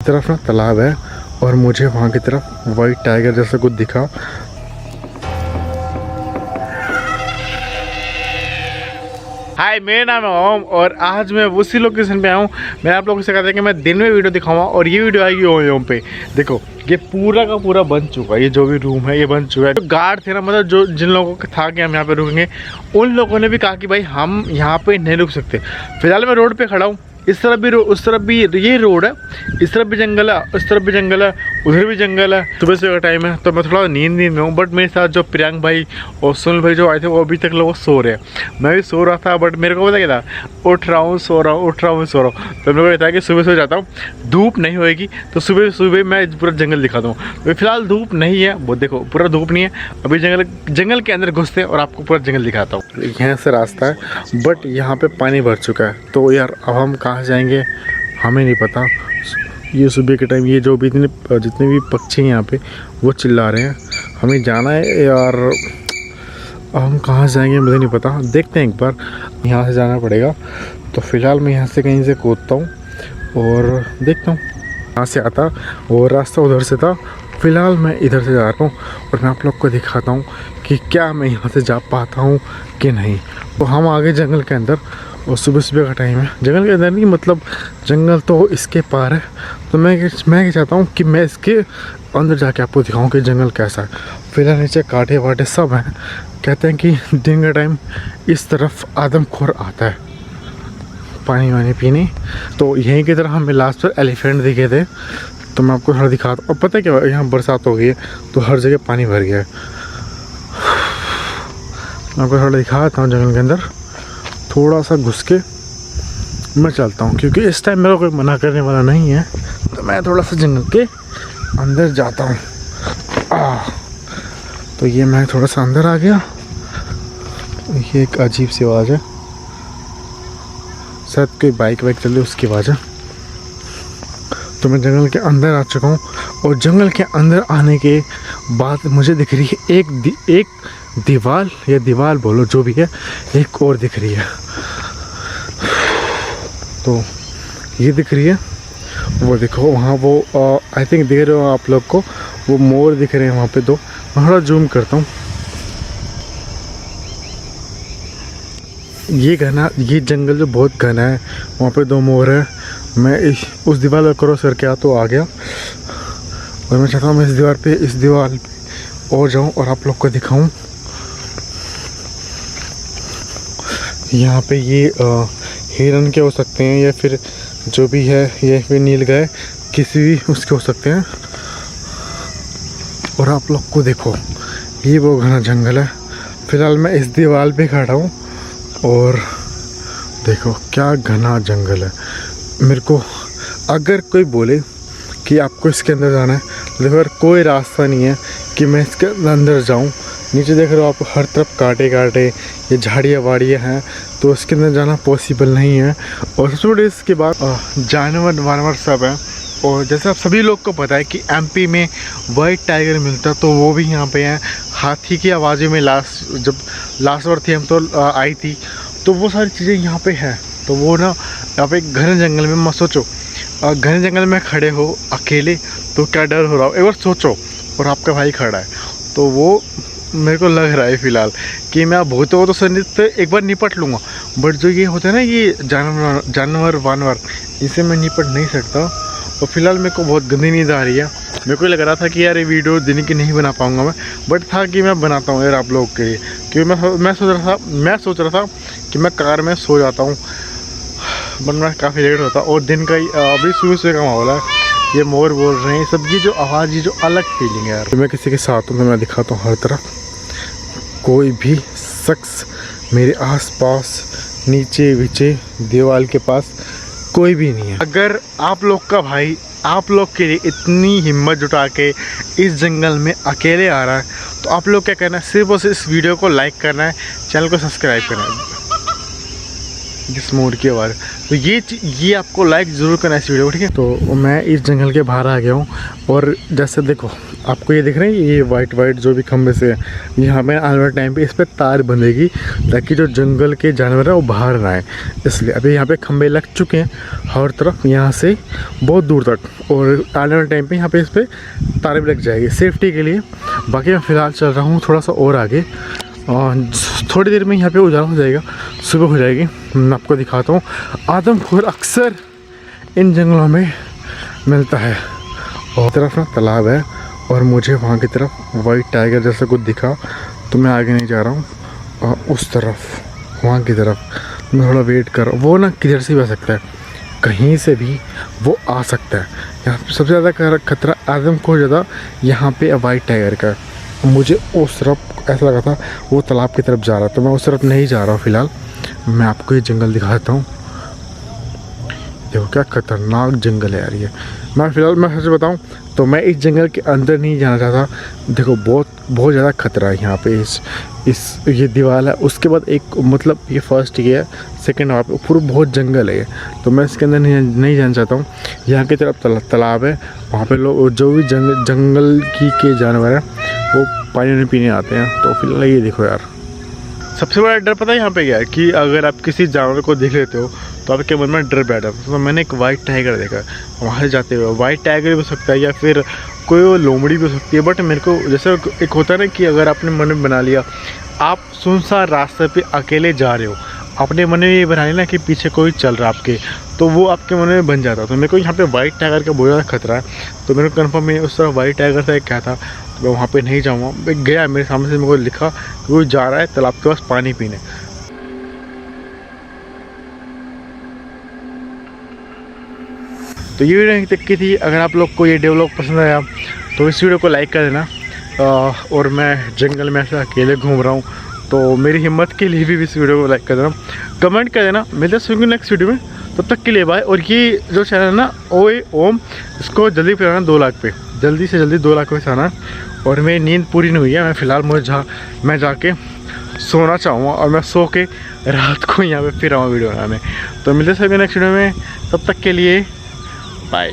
तरफ ना तालाब है और मुझे वहाँ की तरफ वाइट टाइगर जैसा कुछ दिखा। हाय, मेरा नाम है ओम और आज मैं उसी लोकेशन पे आया हूँ। मैं आप लोगों से कहता है कि मैं दिन में वीडियो दिखाऊंगा और ये वीडियो आएगी ओम पे। देखो ये पूरा का पूरा बन चुका है, ये जो भी रूम है ये बन चुका है। जो गार्ड थे ना, मतलब जो जिन लोगों को था कि हम यहाँ पे रुकेंगे, उन लोगों ने भी कहा कि भाई हम यहाँ पे नहीं रुक सकते। फिलहाल मैं रोड पे खड़ा हूँ, इस तरफ भी उस तरफ भी ये रोड है, इस तरफ भी जंगल है, उस तरफ भी जंगल है, उधर भी जंगल है। सुबह सुबह का टाइम है तो मैं थोड़ा नींद में हूँ, बट मेरे साथ जो प्रियंक भाई और सुनील भाई जो आए थे वो अभी तक लोग सो रहे हैं। मैं भी सो रहा था, बट मेरे को पता क्या था, उठ रहा हूँ सो रहा हूँ, उठ रहा हूँ सो रहा हूँ। तो मेरे को कहता है कि सुबह सुबह जाता हूँ, धूप नहीं होएगी तो सुबह सुबह मैं पूरा जंगल दिखा दूँ। तो फिलहाल धूप नहीं है, वो देखो पूरा धूप नहीं है, अभी जंगल के अंदर घुसते हैं और आपको पूरा जंगल दिखाता हूँ। यहाँ से रास्ता है बट यहाँ पे पानी भर चुका है, तो यार अब हम कहाँ जाएंगे हमें नहीं पता। ये सुबह के टाइम ये जो भी जितने भी पक्षी हैं यहाँ पे वो चिल्ला रहे हैं, हमें जाना है यार। अब हम कहाँ जाएंगे मुझे नहीं पता, देखते हैं एक बार। यहाँ से जाना पड़ेगा, तो फ़िलहाल मैं यहाँ से कहीं से कूदता हूँ और देखता हूँ यहाँ से आता। और रास्ता उधर से था, फ़िलहाल मैं इधर से जा रहा हूँ और मैं आप लोग को दिखाता हूँ कि क्या मैं यहाँ से जा पाता हूँ कि नहीं। तो हम आगे जंगल के अंदर, और सुबह सुबह का टाइम है, जंगल के अंदर नहीं मतलब जंगल तो इसके पार है। तो मैं क्या चाहता हूँ कि मैं इसके अंदर जाके आपको दिखाऊं कि जंगल कैसा है। फिलहाल नीचे कांटे वाटे सब हैं। कहते हैं कि दिन का टाइम इस तरफ आदमखोर आता है पानी वानी पीने। तो यहीं की तरह हमें लास्ट पर एलिफेंट दिखे थे, तो मैं आपको थोड़ा दिखाता हूँ। और पता है क्या, यहाँ बरसात हो गई है तो हर जगह पानी भर गया है। मैं आपको थोड़ा दिखाता हूँ जंगल के अंदर, थोड़ा सा घुस के मैं चलता हूँ, क्योंकि इस टाइम मेरा कोई मना करने वाला नहीं है। तो मैं थोड़ा सा जंगल के अंदर जाता हूँ। तो ये मैं थोड़ा सा अंदर आ गया। ये एक अजीब सी आवाज़ है, शायद कोई बाइक वाइक चल रही है उसकी आवाज़ है। तो मैं जंगल के अंदर आ चुका हूँ और जंगल के अंदर आने के बाद मुझे दिख रही है एक दीवार, या दीवार बोलो जो भी है, एक और दिख रही है। तो ये दिख रही है, वो देखो वहाँ वो आई थिंक दिख रहे हो आप लोग को, वो मोर दिख रहे हैं वहाँ पे। दो मैं थोड़ा जूम करता हूँ। ये जंगल जो बहुत घना है, वहाँ पे दो मोर है। मैं उस दीवार पर क्रॉस करके तो आ गया और मैं चाहता हूँ मैं इस दीवार पे और जाऊँ और आप लोग को दिखाऊँ। यहाँ पे ये हिरन के हो सकते हैं, या फिर जो भी है, ये फिर नीलगाय, किसी भी उसके हो सकते हैं। और आप लोग को देखो ये वो घना जंगल है। फिलहाल मैं इस दीवार पे खड़ा हूँ और देखो क्या घना जंगल है। मेरे को अगर कोई बोले कि आपको इसके अंदर जाना है, तो देखो अगर कोई रास्ता नहीं है कि मैं इसके अंदर जाऊँ। नीचे देख रहे हो आप, हर तरफ कांटे ये झाड़ियाँ वाड़ियाँ हैं, तो उसके अंदर जाना पॉसिबल नहीं है। और सबसे बड़ी इसके बाद जानवर सब हैं। और जैसे आप सभी लोग को पता है कि एमपी में वाइट टाइगर मिलता, तो वो भी यहाँ पे हैं। हाथी की आवाज़ों में जब लास्ट बार थी हम तो आई थी, तो वो सारी चीज़ें यहाँ पे हैं। तो वो ना यहाँ पे घने जंगल में मत सोचो, घने जंगल में खड़े हो अकेले तो क्या डर हो रहा हो, एक बार सोचो। और आपका भाई खड़ा है, तो वो मेरे को लग रहा है फ़िलहाल कि मैं भूतों को तो एक बार निपट लूँगा, बट जो ये होता है ना ये जानवर वानवर, इसे मैं निपट नहीं सकता। और फिलहाल मेरे को बहुत गंदी नींद आ रही है। मेरे को लग रहा था कि यार ये वीडियो दिन की नहीं बना पाऊँगा मैं, बट था कि मैं बनाता हूँ यार आप लोगों के लिए, क्योंकि मैं सोच रहा था कि मैं कार में सो जाता हूँ, बट मैं काफ़ी लेट होता। और दिन का अभी सुबह का माहौल है, ये मोर बोल रहे हैं सब, ये जो आवाज़, ये जो अलग फीलिंग है यार। तो मैं किसी के साथ हूँ तो मैं दिखाता हूँ हर तरफ कोई भी शख्स मेरे आसपास, नीचे वीचे दीवार के पास कोई भी नहीं है। अगर आप लोग का भाई आप लोग के लिए इतनी हिम्मत जुटा के इस जंगल में अकेले आ रहा है, तो आप लोग क्या करना है, सिर्फ और सिर्फ इस वीडियो को लाइक करना है, चैनल को सब्सक्राइब करना है। जिस मोर की आवाज़, तो ये आपको लाइक ज़रूर करना है इस वीडियो को, ठीक है। तो मैं इस जंगल के बाहर आ गया हूँ और जैसे देखो आपको ये दिख रहे हैं ये वाइट वाइट जो भी खम्भे से है, यहाँ पे आने वाले टाइम पे इस पर तार बंधेगी ताकि जो जंगल के जानवर है वो बाहर ना आए। इसलिए अभी यहाँ पे खम्भे लग चुके हैं हर तरफ, यहाँ से बहुत दूर तक, और आने वाले टाइम पे यहाँ पे इस पर तार भी लग जाएगी सेफ्टी के लिए। बाकी मैं फ़िलहाल चल रहा हूँ थोड़ा सा और आगे, और थोड़ी देर में यहाँ पे उजाला हो जाएगा, सुबह हो जाएगी। मैं आपको दिखाता हूँ। आदमखोर अक्सर इन जंगलों में मिलता है, और तरफ ना तालाब है, और मुझे वहाँ की तरफ वाइट टाइगर जैसा कुछ दिखा तो मैं आगे नहीं जा रहा हूँ, और उस तरफ वहाँ की तरफ मैं थोड़ा वेट कर रहा हूँ। वो ना किधर से भी आ सकता है, कहीं से भी वो आ सकता है। यहाँ पे सबसे ज़्यादा खतरा आदमखोर ज़्यादा यहाँ पे वाइट टाइगर का। मुझे उस तरफ ऐसा लगा था वो तालाब की तरफ जा रहा, तो मैं उस तरफ नहीं जा रहा हूँ फ़िलहाल। मैं आपको ये जंगल दिखाता हूँ। देखो क्या खतरनाक जंगल है यार ये। मैं सच बताऊं तो मैं इस जंगल के अंदर नहीं जाना चाहता। देखो बहुत ज़्यादा खतरा है यहाँ पे। इस ये दीवार है, उसके बाद एक मतलब ये फर्स्ट ये है, सेकंड वहाँ पे पूरा बहुत जंगल है ये, तो मैं इसके अंदर नहीं जाना चाहता हूँ। यहाँ की तरफ तालाब है, वहाँ पे लोग जो भी जंगल के जानवर हैं वो पानी पीने आते हैं। तो फिलहाल ये देखो यार, सबसे बड़ा डर पता है यहाँ पे क्या है कि अगर आप किसी जानवर को देख लेते हो तो आपके मन में डर बैठा। तो मैंने एक वाइट टाइगर देखा वहाँ से जाते हुए। वाइट टाइगर भी हो सकता है या फिर कोई वो लोमड़ी भी हो सकती है, बट मेरे को जैसे एक होता है ना कि अगर आपने मन में बना लिया आप सुनसान रास्ते पे अकेले जा रहे हो, अपने मन में ये बना लिया ना कि पीछे कोई चल रहा है आपके, तो वो आपके मन में बन जाता। तो मेरे को यहाँ पे वाइट टाइगर का बहुत ज़्यादा खतरा है, तो मेरे को कन्फर्म है उस तरह वाइट टाइगर से क्या था, तो मैं वहाँ पे नहीं जाऊँगा। मैं गया, मेरे सामने से मेरे को लिखा कि वो जा रहा है तालाब के पास पानी पीने। तो ये वीडियो यहीं तक की थी। अगर आप लोग को ये डेवलप पसंद आया तो इस वीडियो को लाइक कर देना। और मैं जंगल में ऐसे अकेले घूम रहा हूँ तो मेरी हिम्मत के लिए भी इस वीडियो को लाइक कर देना, कमेंट कर देना। मिलते हैं नेक्स्ट वीडियो में, तब तक के लिए बाय। और ये जो चैनल है ना ओम, इसको जल्दी फिर 2 लाख पे, जल्दी से जल्दी 2 लाख पे से आना। और मेरी नींद पूरी नहीं हुई है, मैं फ़िलहाल मैं जाके सोना चाहूँगा, और मैं सो के रात को यहाँ पे फिर आऊँगा वीडियो बनाने। तो मिलते हैं नेक्स्ट वीडियो में, तब तक के लिए बाय।